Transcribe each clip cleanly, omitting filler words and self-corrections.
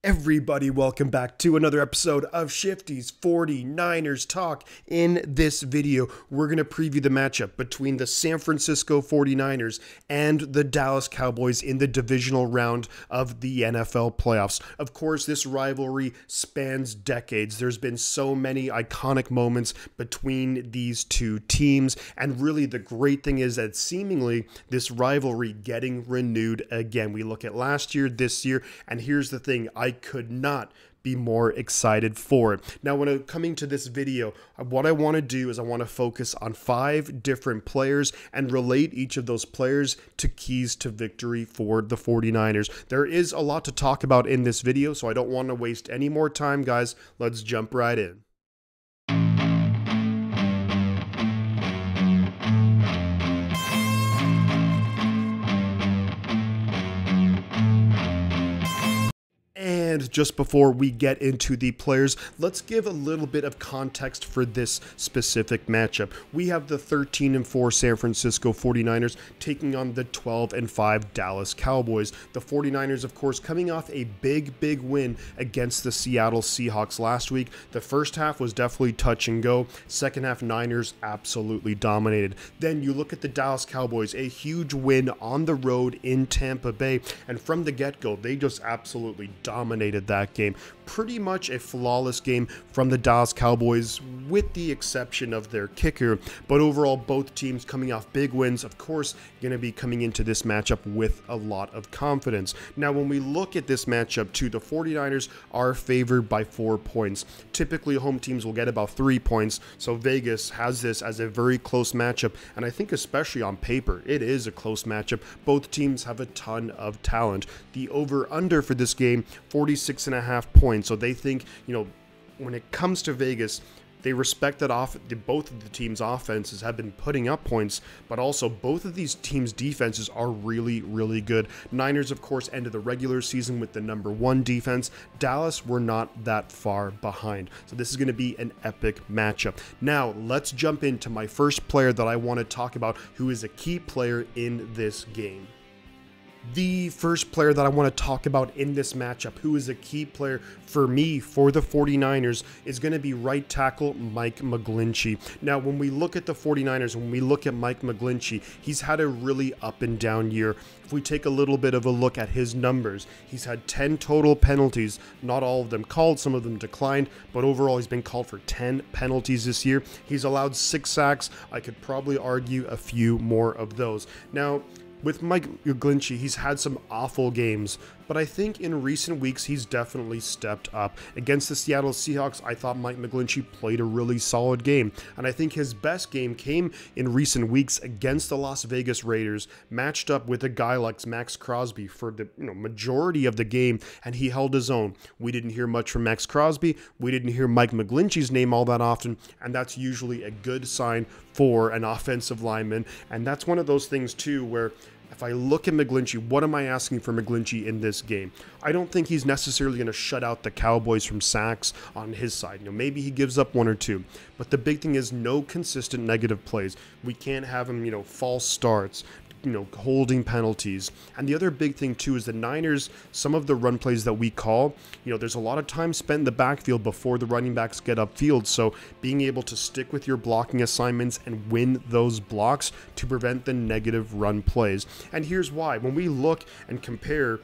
Everybody, welcome back to another episode of Shifty's 49ers Talk. In this video, we're going to preview the matchup between the San Francisco 49ers and the Dallas Cowboys in the divisional round of the NFL playoffs. Of course, this rivalry spans decades. There's been so many iconic moments between these two teams, and really the great thing is that seemingly this rivalry getting renewed again. We look at last year, this year, and here's the thing, I could not be more excited for it. Now, when coming to this video, what I want to do is I want to focus on 5 different players and relate each of those players to keys to victory for the 49ers. There is a lot to talk about in this video, so I don't want to waste any more time, guys. Let's jump right in. And just before we get into the players, let's give a little bit of context for this specific matchup. We have the 13-4 San Francisco 49ers taking on the 12-5 Dallas Cowboys. The 49ers, of course, coming off a big win against the Seattle Seahawks last week. The first half was definitely touch and go. Second half, Niners absolutely dominated. Then you look at the Dallas Cowboys, a huge win on the road in Tampa Bay, and from the get-go, they just absolutely dominated that game. Pretty much a flawless game from the Dallas Cowboys with the exception of their kicker, but overall both teams coming off big wins, of course, going to be coming into this matchup with a lot of confidence. Now, when we look at this matchup too, the 49ers are favored by 4 points. Typically, home teams will get about 3 points, so Vegas has this as a very close matchup, and I think especially on paper, it is a close matchup. Both teams have a ton of talent. The over-under for this game, 46.5 points. So they think, when it comes to Vegas, they respect that both of the teams' offenses have been putting up points, but also both of these teams' defenses are really good. Niners, of course, ended the regular season with the #1 defense. Dallas were not that far behind. So this is going to be an epic matchup. Now, let's jump into my first player that I want to talk about, who is a key player in this game. The first player that I want to talk about in this matchup, who is a key player for me for the 49ers, is going to be right tackle Mike McGlinchey. Now, when we look at the 49ers, when we look at Mike McGlinchey, he's had a really up and down year. If we take a little bit of a look at his numbers, he's had 10 total penalties, not all of them called, some of them declined, but overall he's been called for 10 penalties this year. He's allowed 6 sacks. I could probably argue a few more of those. Now, with Mike McGlinchey, he's had some awful games, but I think in recent weeks, he's definitely stepped up. Against the Seattle Seahawks, I thought Mike McGlinchey played a really solid game, and I think his best game came in recent weeks against the Las Vegas Raiders, matched up with a guy like Max Crosby for the majority of the game, and he held his own. We didn't hear much from Max Crosby. We didn't hear Mike McGlinchey's name all that often, and that's usually a good sign for an offensive lineman, and that's one of those things too where if I look at McGlinchey, what am I asking for McGlinchey in this game? I don't think he's necessarily going to shut out the Cowboys from sacks on his side. Maybe he gives up 1 or 2. But the big thing is no consistent negative plays. We can't have him, false starts, holding penalties. And the other big thing too is the Niners, some of the run plays that we call, there's a lot of time spent in the backfield before the running backs get upfield. So being able to stick with your blocking assignments and win those blocks to prevent the negative run plays. And here's why. When we look and compare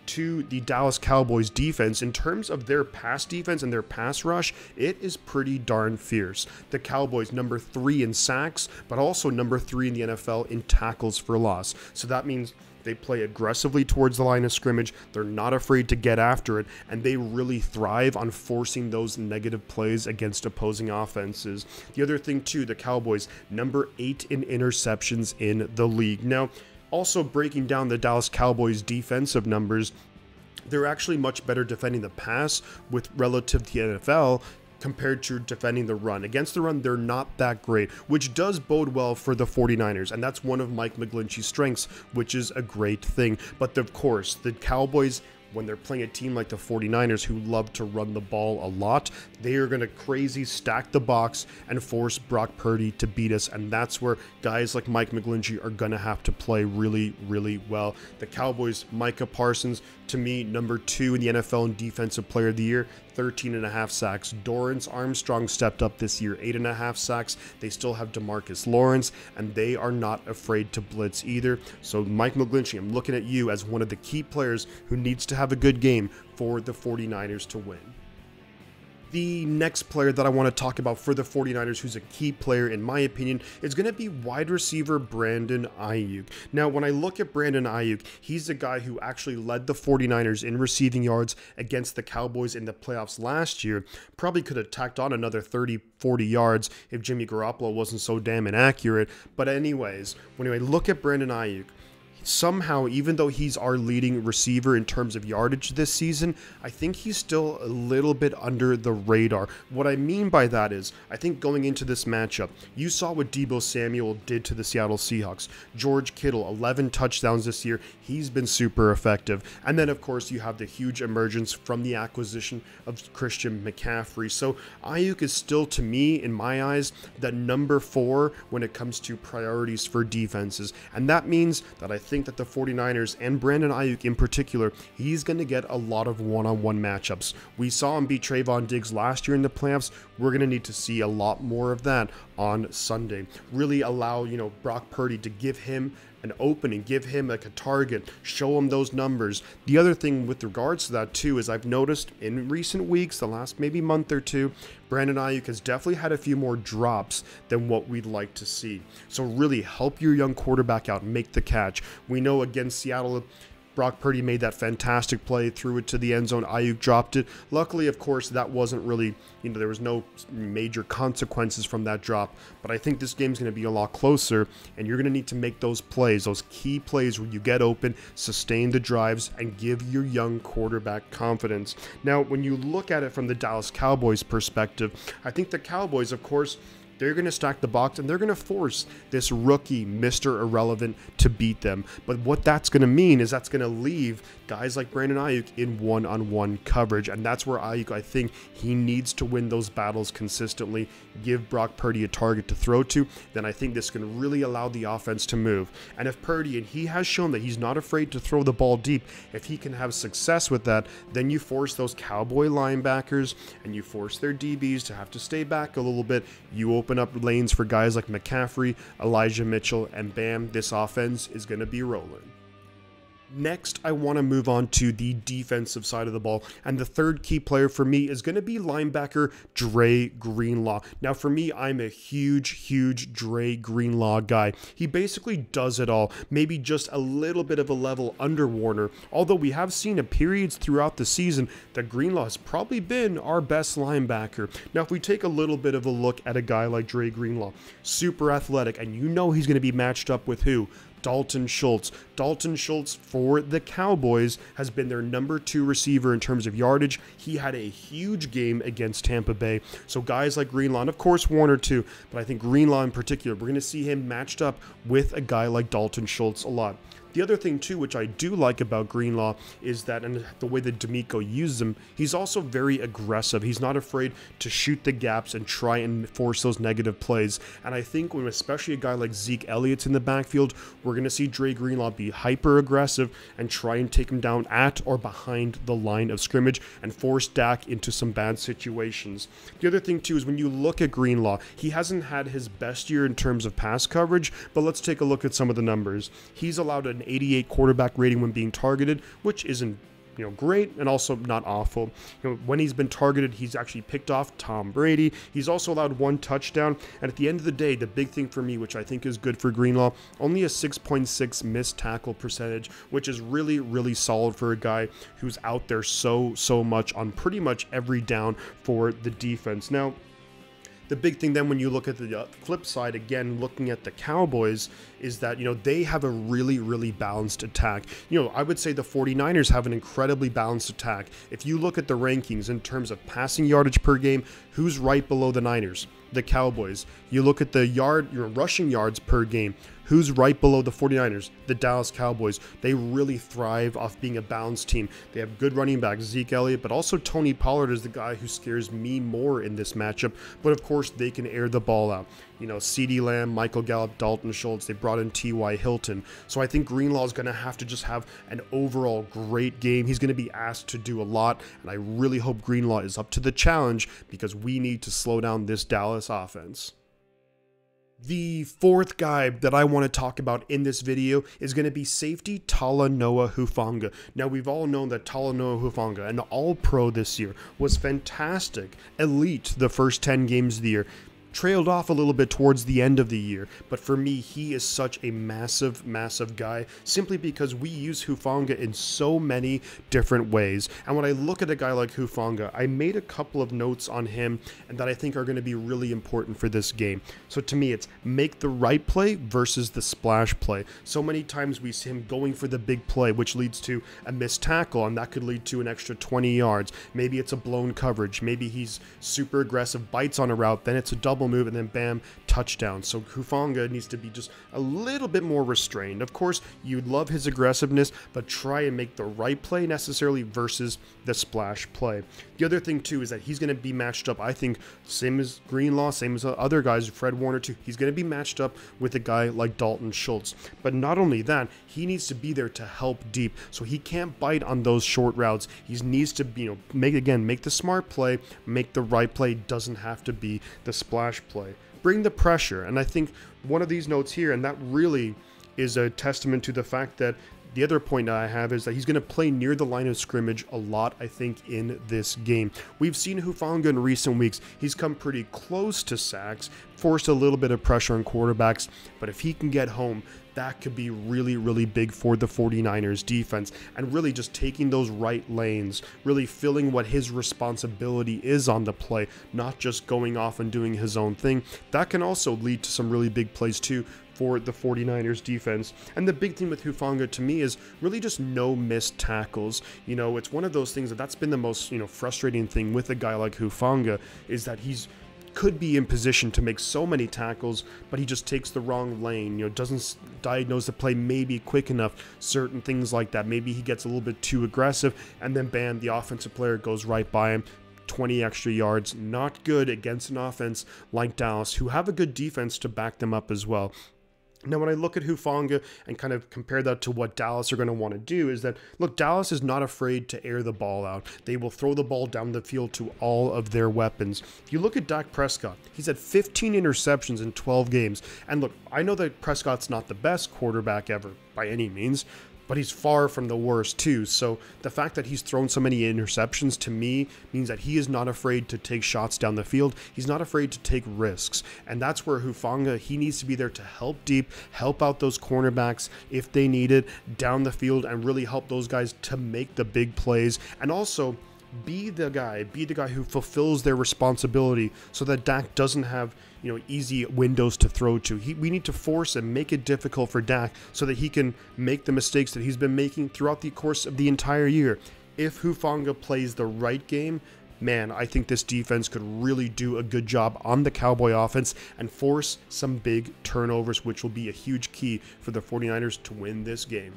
to the Dallas Cowboys defense, in terms of their pass defense and their pass rush, it is pretty darn fierce. The Cowboys, number 3 in sacks, but also number 3 in the NFL in tackles for loss. So that means they play aggressively towards the line of scrimmage. They're not afraid to get after it, and they really thrive on forcing those negative plays against opposing offenses. The other thing too, the Cowboys, number 8 in interceptions in the league. Now, also breaking down the Dallas Cowboys defensive numbers, they're actually much better defending the pass with relative to the NFL compared to defending the run. Against the run, they're not that great, which does bode well for the 49ers, and that's one of Mike McGlinchey's strengths, which is a great thing. But of course, the Cowboys when they're playing a team like the 49ers who love to run the ball a lot, they are going to crazy stack the box and force Brock Purdy to beat us. And that's where guys like Mike McGlinchey are going to have to play really, really well. The Cowboys, Micah Parsons, to me, number 2 in the NFL in Defensive Player of the Year, 13.5 sacks. Dorrance Armstrong stepped up this year, 8.5 sacks. They still have DeMarcus Lawrence, and they are not afraid to blitz either. So Mike McGlinchey, I'm looking at you as one of the key players who needs to have a good game for the 49ers to win. The next player that I want to talk about for the 49ers, who's a key player in my opinion, is going to be wide receiver Brandon Ayuk. Now, when I look at Brandon Ayuk, he's the guy who actually led the 49ers in receiving yards against the Cowboys in the playoffs last year. Probably could have tacked on another 30, 40 yards if Jimmy Garoppolo wasn't so damn inaccurate. But anyways, when I look at Brandon Ayuk, somehow, even though he's our leading receiver in terms of yardage this season, I think he's still a little bit under the radar. What I mean by that is, I think going into this matchup, you saw what Deebo Samuel did to the Seattle Seahawks. George Kittle, 11 touchdowns this year. He's been super effective. And then, of course, you have the huge emergence from the acquisition of Christian McCaffrey. So Ayuk is still, to me, in my eyes, the number 4 when it comes to priorities for defenses. And that means that I think that the 49ers and Brandon Ayuk in particular, he's going to get a lot of one-on-one matchups. We saw him beat Trayvon Diggs last year in the playoffs. We're going to need to see a lot more of that on Sunday. Really allow, Brock Purdy to give him an opening, give him like a target, show him those numbers. The other thing with regards to that too is I've noticed in recent weeks, the last maybe month or two, Brandon Ayuk has definitely had a few more drops than what we'd like to see. So really help your young quarterback out, make the catch. We know against Seattle, Brock Purdy made that fantastic play, threw it to the end zone. Ayuk dropped it. Luckily, of course, that wasn't really, there was no major consequences from that drop. But I think this game's going to be a lot closer, and you're going to need to make those plays, those key plays where you get open, sustain the drives, and give your young quarterback confidence. Now, when you look at it from the Dallas Cowboys perspective, I think the Cowboys, of course, they're going to stack the box and they're going to force this rookie Mr. Irrelevant to beat them. But what that's going to mean is that's going to leave guys like Brandon Ayuk in one-on-one coverage. And that's where Ayuk, I think, he needs to win those battles consistently, give Brock Purdy a target to throw to. Then I think this can really allow the offense to move. And if Purdy, and he has shown that he's not afraid to throw the ball deep, if he can have success with that, then you force those Cowboy linebackers and you force their DBs to have to stay back a little bit. You open up lanes for guys like McCaffrey, Elijah Mitchell, and bam, this offense is going to be rolling. Next, I want to move on to the defensive side of the ball, and the third key player for me is going to be linebacker Dre Greenlaw. Now, for me, I'm a huge Dre Greenlaw guy. He basically does it all, maybe just a little bit of a level under Warner, although we have seen at periods throughout the season that Greenlaw has probably been our best linebacker. Now, if we take a little bit of a look at a guy like Dre Greenlaw, super athletic, and you know he's going to be matched up with who? Dalton Schultz. Dalton Schultz for the Cowboys has been their number 2 receiver in terms of yardage. He had a huge game against Tampa Bay. So guys like Greenlaw, and of course Warner too, but I think Greenlaw in particular, we're going to see him matched up with a guy like Dalton Schultz a lot. The other thing too, which I do like about Greenlaw, is that, and the way that D'Amico uses him, he's also very aggressive. He's not afraid to shoot the gaps and try and force those negative plays. And I think when especially a guy like Zeke Elliott's in the backfield, we're going to see Dre Greenlaw be hyper aggressive and try and take him down at or behind the line of scrimmage and force Dak into some bad situations. The other thing too is when you look at Greenlaw, he hasn't had his best year in terms of pass coverage, but let's take a look at some of the numbers. He's allowed an 88 quarterback rating when being targeted, which isn't great and also not awful. When he's been targeted, he's actually picked off Tom Brady. He's also allowed 1 touchdown. And at the end of the day, the big thing for me, which I think is good for Greenlaw, only a 6.6 missed tackle percentage, which is really solid for a guy who's out there so much on pretty much every down for the defense. Now, the big thing then when you look at the flip side, again, looking at the Cowboys, is that, they have a really balanced attack. I would say the 49ers have an incredibly balanced attack. If you look at the rankings in terms of passing yardage per game, who's right below the Niners? The Cowboys. You look at the rushing yards per game, Who's right below the 49ers? The Dallas Cowboys. They really thrive off being a balanced team. They have good running backs, Zeke Elliott, but also Tony Pollard is the guy who scares me more in this matchup. But of course, they can air the ball out. You know, CeeDee Lamb, Michael Gallup, Dalton Schultz, they brought in T.Y. Hilton. So I think Greenlaw is going to have to just have an overall great game. He's going to be asked to do a lot, and I really hope Greenlaw is up to the challenge because we need to slow down this Dallas offense. The fourth guy that I want to talk about in this video is going to be safety Talanoa Hufanga. Now, we've all known that Talanoa Hufanga, an all-pro this year, was fantastic, elite the first 10 games of the year. Trailed off a little bit towards the end of the year, but for me, he is such a massive, massive guy simply because we use Hufanga in so many different ways. And when I look at a guy like Hufanga, I made a couple of notes on him and that I think are going to be really important for this game. So to me, it's make the right play versus the splash play. So many times we see him going for the big play, which leads to a missed tackle, and that could lead to an extra 20 yards. Maybe it's a blown coverage. Maybe he's super aggressive, bites on a route, then it's a double move, and then bam, touchdown. So Hufanga needs to be just a little bit more restrained. Of course, you'd love his aggressiveness, but try and make the right play necessarily versus the splash play. The other thing too is that he's going to be matched up, I think, same as Greenlaw, same as other guys, Fred Warner too. He's going to be matched up with a guy like Dalton Schultz. But not only that, he needs to be there to help deep. So he can't bite on those short routes. He needs to, make the smart play, make the right play. Doesn't have to be the splash play. Bring the pressure. And I think one of these notes here, and that really is a testament to the fact that the other point that I have is that he's going to play near the line of scrimmage a lot, I think, in this game. We've seen Hufanga in recent weeks. He's come pretty close to sacks, forced a little bit of pressure on quarterbacks, but if he can get home, that could be really, really big for the 49ers defense, and really just taking those right lanes, really filling what his responsibility is on the play, not just going off and doing his own thing. That can also lead to some really big plays too for the 49ers defense. And the big thing with Hufanga to me is really just no missed tackles. It's one of those things that's been the most, frustrating thing with a guy like Hufanga is that could be in position to make so many tackles, but he just takes the wrong lane, doesn't diagnose the play maybe quick enough, certain things like that. Maybe he gets a little bit too aggressive, and then bam, the offensive player goes right by him. 20 extra yards, not good against an offense like Dallas, who have a good defense to back them up as well. Now, when I look at Hufanga and kind of compare that to what Dallas are going to want to do is that, look, Dallas is not afraid to air the ball out. They will throw the ball down the field to all of their weapons. If you look at Dak Prescott, he's had 15 interceptions in 12 games. And look, I know that Prescott's not the best quarterback ever by any means, but he's far from the worst too. So the fact that he's thrown so many interceptions to me means that he is not afraid to take shots down the field. He's not afraid to take risks. And that's where Hufanga, he needs to be there to help deep, help out those cornerbacks if they need it down the field, and really help those guys to make the big plays. And also be the guy who fulfills their responsibility so that Dak doesn't have, easy windows to throw to. We need to force and make it difficult for Dak so that he can make the mistakes that he's been making throughout the course of the entire year. If Hufanga plays the right game, man, I think this defense could really do a good job on the Cowboy offense and force some big turnovers, which will be a huge key for the 49ers to win this game.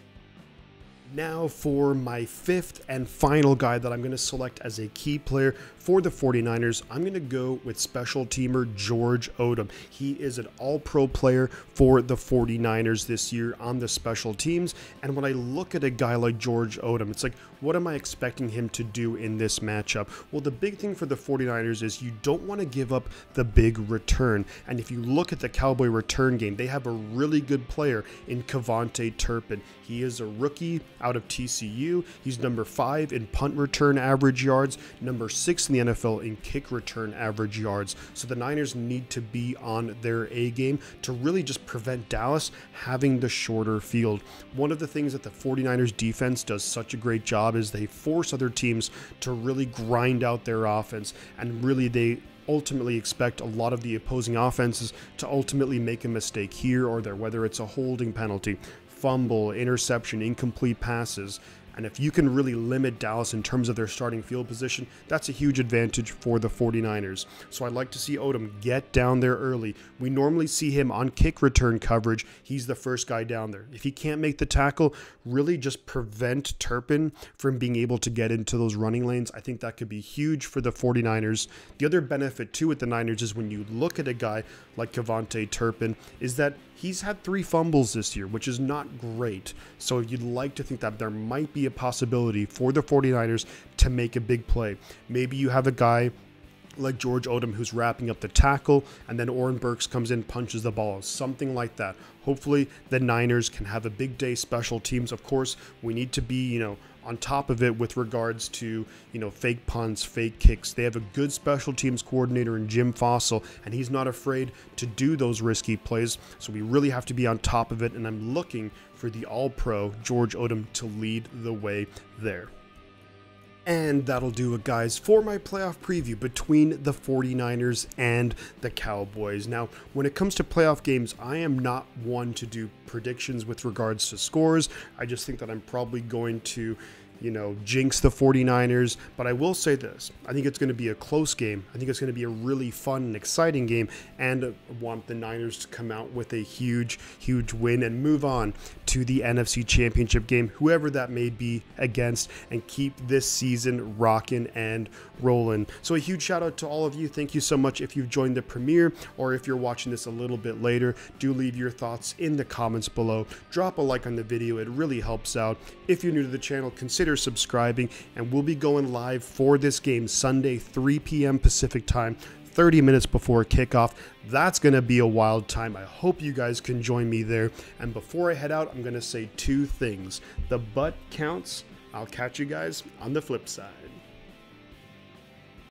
Now for my fifth and final guy that I'm going to select as a key player for the 49ers, I'm going to go with special teamer George Odom. He is an all-pro player for the 49ers this year on the special teams. And when I look at a guy like George Odom, it's like, what am I expecting him to do in this matchup? Well, the big thing for the 49ers is you don't want to give up the big return. And if you look at the Cowboy return game, they have a really good player in Kevontae Turpin. He is a rookie out of TCU. He's number 5 in punt return average yards, number 6 in the NFL in kick return average yards. So the Niners need to be on their A game to really just prevent Dallas having the shorter field. One of the things that the 49ers defense does such a great job is they force other teams to really grind out their offense, and really they ultimately expect a lot of the opposing offenses to ultimately make a mistake here or there, whether it's a holding penalty, fumble, interception, incomplete passes. And if you can really limit Dallas in terms of their starting field position, that's a huge advantage for the 49ers. So I'd like to see Odom get down there early. We normally see him on kick return coverage. He's the first guy down there. If he can't make the tackle, really just prevent Turpin from being able to get into those running lanes. I think that could be huge for the 49ers. The other benefit too with the Niners is when you look at a guy like Kevontae Turpin is that he's had 3 fumbles this year, which is not great. So you'd like to think that there might be a possibility for the 49ers to make a big play. Maybe you have a guy like George Odom who's wrapping up the tackle, and then Oren Burks comes in, punches the ball, something like that. Hopefully the Niners can have a big day special teams. Of course, we need to be, on top of it with regards to, fake punts, fake kicks. They have a good special teams coordinator in Jim Fossil, and he's not afraid to do those risky plays. So we really have to be on top of it, and I'm looking for the all-pro George Odom to lead the way there. And that'll do it, guys, for my playoff preview between the 49ers and the Cowboys. Now, when it comes to playoff games, I am not one to do predictions with regards to scores. I just think that I'm probably going to, jinx the 49ers. But I will say this. I think it's going to be a close game. I think it's going to be a really fun and exciting game. And I want the Niners to come out with a huge, huge win and move on to the NFC Championship game, whoever that may be against, and keep this season rocking and rolling. So a huge shout out to all of you. Thank you so much if you've joined the premiere, or if you're watching this a little bit later. Do leave your thoughts in the comments below. Drop a like on the video. It really helps out. If you're new to the channel, consider subscribing, and we'll be going live for this game Sunday, 3 p.m. Pacific time, 30 minutes before kickoff. That's going to be a wild time. I hope you guys can join me there. And before I head out, I'm going to say 2 things. The butt counts. I'll catch you guys on the flip side.